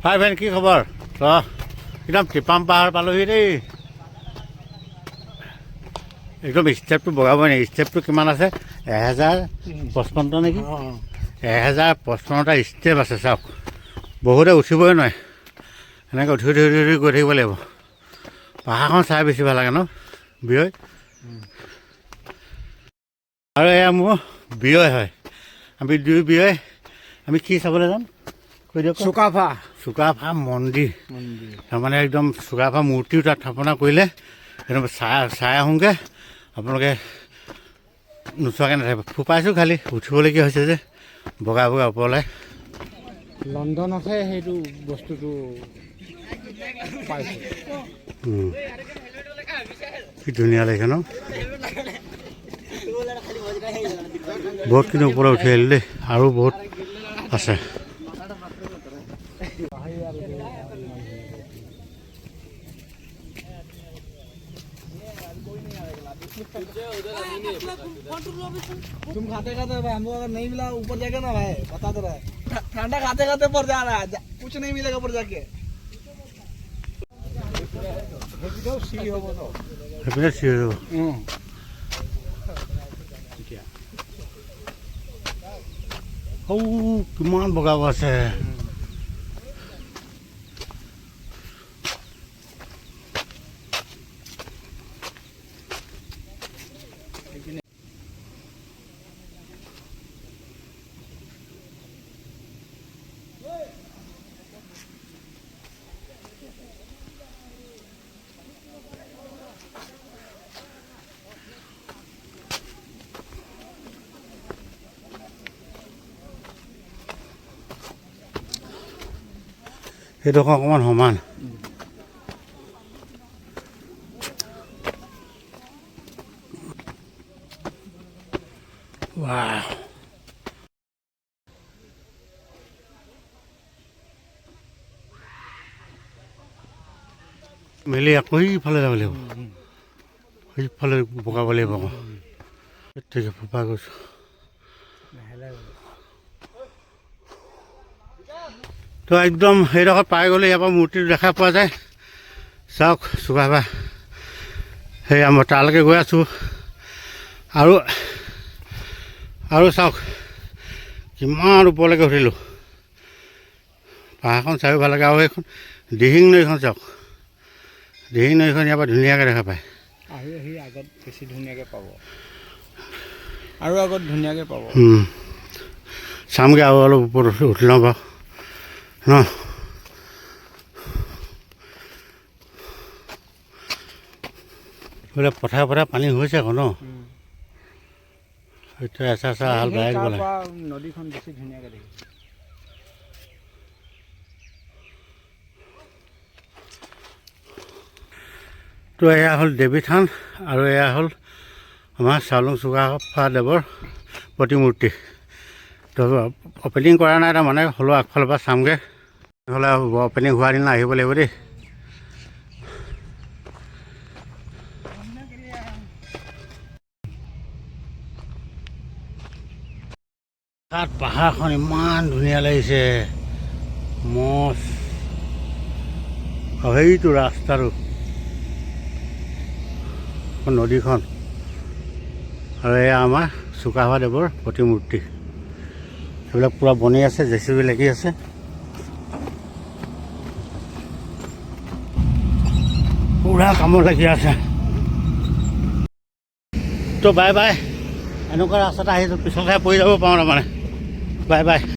হাই friend, কি খবৰ? একদম টিপাম পাহাৰ পালোহি দেই। একদম ষ্টেপটো বগাবই নাই। ষ্টেপটো কিমান আছে? 1055 নেকি? 1055টা ষ্টেপ আছে। চাওক, বহুতে উঠিবই নোৱাৰে। এনেকৈ উঠি উঠি উঠি উঠি গৈ থাকিব লাগিব। পাহাৰখন চাই বেছি ভাল লাগে ন বিয়ৈ? আৰু এয়া মোৰ বিয়ৈ হয়। আমি দুই বিয়ৈ। আমি কি চাবলৈ যাম কৈ দিয়ক। চুকাফা মন্দিৰ। তাৰমানে একদম চুকাফা মূৰ্তিও তাত স্থাপনা কৰিলে। একদম চাই আহোঁগৈ। আপোনালোকে নোচোৱাকৈ নাথাকিব। ফুপাইছোঁ খালি উঠিবলগীয়া হৈছে যে বগা বগা ওপৰলৈ। লণ্ডনতহে সেইটো বস্তুটো পাইছোঁ। কি ধুনীয়া লাগিছে ন? বহুতখিনি ওপৰত উঠি আহিলোঁ দেই, আৰু বহুত আছে। तुम खाते खाते भाई हमको अगर नहीं मिला ऊपर जाके ना भाई बता दे रहा है ठंडा खाते खाते पर जा रहा है कुछ नहीं मिलेगा पर जाके সেইপিনে চিৰি হ'ব। কিমান বগাব আছে। সেইডোখৰ অকণমান সমান। মেলি আকৌ সেইফালে যাব লাগিব। সেইফালে বগাব লাগিব আকৌ। ঠিক আছে, ফুপা গৈছোঁ। তো একদম সেইডোখৰত পাই গ'লে ইয়াৰ পৰা মূৰ্তিটো দেখা পোৱা যায়। চাওক চুকাফা, সেয়া মই তালৈকে গৈ আছোঁ। আৰু চাওক কিমান ওপৰলৈকে উঠিলোঁ। পাহাৰখন চাইও ভাল লাগে। আৰু এইখন দিহিং নৈখন চাওক। দিহিং নৈখন ইয়াৰ পৰা ধুনীয়াকৈ দেখা পায়। আহি আগত বেছি ধুনীয়াকৈ পাব, আৰু আগত ধুনীয়াকৈ পাব। চামগৈ আৰু অলপ ওপৰত উঠি লওঁ বাৰু ন। বোলে পথাৰে পথাৰে পানী হৈছে আকৌ ন? এতিয়া এচা হাল বাই দিব লাগে। নদীখন বেছি ধুনীয়াকৈ দেখি। তো এয়া হ'ল দেৱী থান, আৰু এয়া হ'ল আমাৰ চাউলুং চুকাফা দেৱৰ প্ৰতিমূৰ্তি। তো অপেনিং কৰা নাই তাৰমানে, হ'লেও আগফালৰ পৰা চামগৈ। নহ'লে অপেনিং হোৱাৰ দিনা আহিব লাগিব দেই। তাত পাহাৰখন ইমান ধুনীয়া লাগিছে। মজ সেইটো ৰাস্তাটো, নদীখন, আৰু এয়া আমাৰ চুকাফা দেৱৰ প্ৰতিমূৰ্তি। সেইবিলাক পূৰা বনি আছে, জেচিবি লাগি আছে। পূৰা কামত লাগি আছে। তো বাই বাই। এনেকুৱা ৰাস্তাতে আহিছোঁ, পিছতহে পৰি যাব পাৰোঁ তাৰমানে। Bye bye.